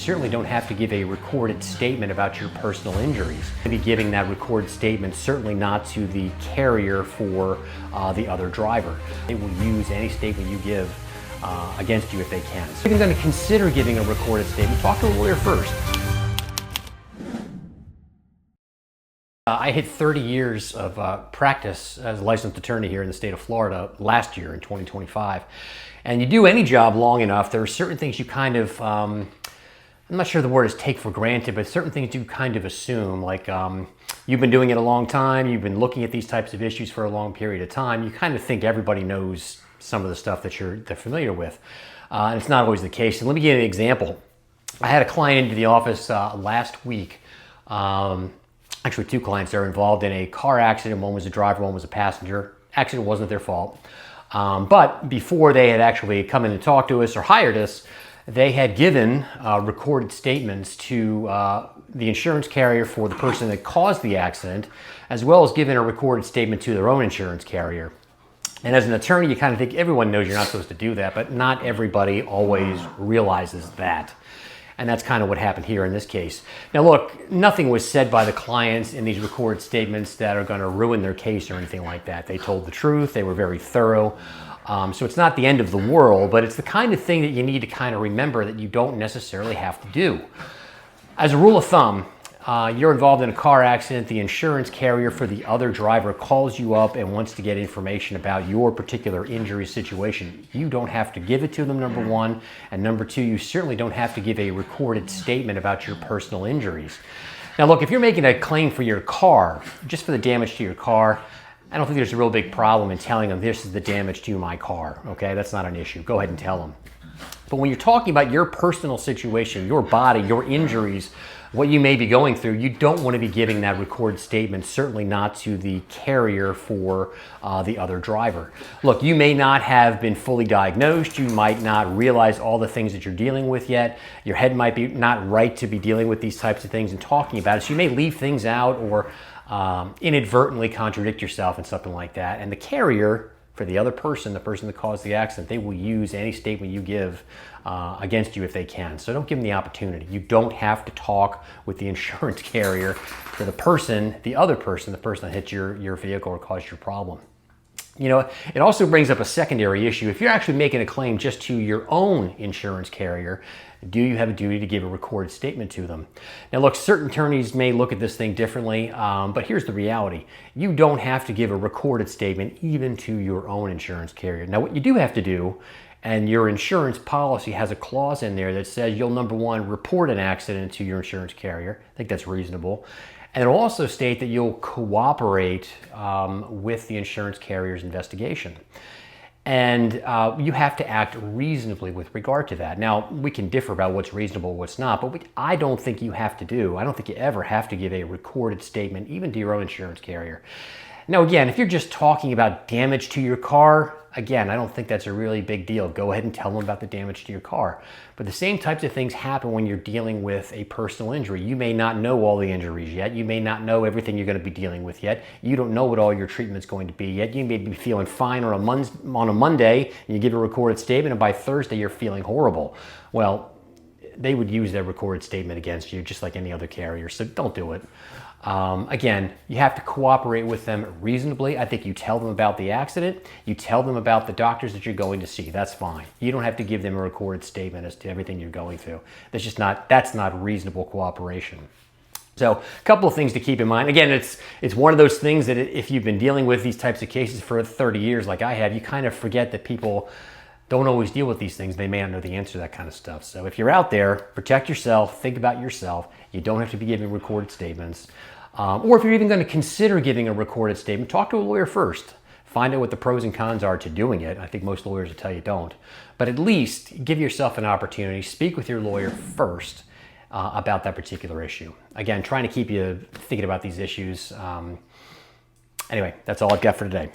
Certainly don't have to give a recorded statement about your personal injuries. Be giving that recorded statement, certainly not to the carrier for the other driver. They will use any statement you give against you if they can. So if you're going to consider giving a recorded statement, talk to a lawyer first. I hit 30 years of practice as a licensed attorney here in the state of Florida last year in 2025. And you do any job long enough, there are certain things you kind of, I'm not sure the word is take for granted, but certain things you kind of assume, like you've been doing it a long time, you've been looking at these types of issues for a long period of time, you kind of think everybody knows some of the stuff that they're familiar with. And it's not always the case. And let me give you an example. I had a client into the office last week. Actually, two clients that are involved in a car accident. One was a driver, one was a passenger. Accident wasn't their fault. But before they had actually come in and talked to us or hired us, they had given recorded statements to the insurance carrier for the person that caused the accident, as well as given a recorded statement to their own insurance carrier. And as an attorney, you kind of think everyone knows you're not supposed to do that, but not everybody always realizes that. And that's kind of what happened here in this case. Now look, nothing was said by the clients in these recorded statements that are going to ruin their case or anything like that. They told the truth, they were very thorough. So it's not the end of the world, but it's the kind of thing that you need to kind of remember that you don't necessarily have to do. As a rule of thumb, you're involved in a car accident, the insurance carrier for the other driver calls you up and wants to get information about your particular injury situation. You don't have to give it to them, number one, and number two, you certainly don't have to give a recorded statement about your personal injuries. Now look, if you're making a claim for your car, just for the damage to your car, I don't think there's a real big problem in telling them this is the damage to my car, okay? That's not an issue. Go ahead and tell them. But when you're talking about your personal situation, your body, your injuries, what you may be going through, you don't want to be giving that recorded statement, certainly not to the carrier for the other driver. Look, you may not have been fully diagnosed. You might not realize all the things that you're dealing with yet. Your head might be not right to be dealing with these types of things and talking about it. So you may leave things out or inadvertently contradict yourself and something like that. And the carrier, for the other person, the person that caused the accident, they will use any statement you give against you if they can. So don't give them the opportunity. You don't have to talk with the insurance carrier for the person, the other person, the person that hit your vehicle or caused your problem. You know, it also brings up a secondary issue. If you're actually making a claim just to your own insurance carrier, do you have a duty to give a recorded statement to them? Now look, certain attorneys may look at this thing differently, but here's the reality. You don't have to give a recorded statement even to your own insurance carrier. Now what you do have to do, and your insurance policy has a clause in there that says you'll, number one, report an accident to your insurance carrier. I think that's reasonable. And it'll also state that you'll cooperate with the insurance carrier's investigation. And you have to act reasonably with regard to that. Now, we can differ about what's reasonable, what's not, but I don't think you have to do. I don't think you ever have to give a recorded statement, even to your own insurance carrier. Now, again, if you're just talking about damage to your car, again, I don't think that's a really big deal. Go ahead and tell them about the damage to your car. But the same types of things happen when you're dealing with a personal injury. You may not know all the injuries yet. You may not know everything you're going to be dealing with yet. You don't know what all your treatment's going to be yet. You may be feeling fine on a Monday, and you give a recorded statement, and by Thursday you're feeling horrible. Well, they would use their recorded statement against you just like any other carrier, so don't do it. Again, you have to cooperate with them reasonably. I think you tell them about the accident, you tell them about the doctors that you're going to see, that's fine. You don't have to give them a recorded statement as to everything you're going through. That's not reasonable cooperation. So a couple of things to keep in mind. Again, it's one of those things that if you've been dealing with these types of cases for 30 years like I have, you kind of forget that people don't always deal with these things. They may not know the answer to that kind of stuff. So if you're out there, protect yourself, think about yourself. You don't have to be giving recorded statements. Or if you're even going to consider giving a recorded statement, talk to a lawyer first. Find out what the pros and cons are to doing it. I think most lawyers will tell you don't. But at least give yourself an opportunity. Speak with your lawyer first about that particular issue. Again, trying to keep you thinking about these issues. Anyway, that's all I've got for today.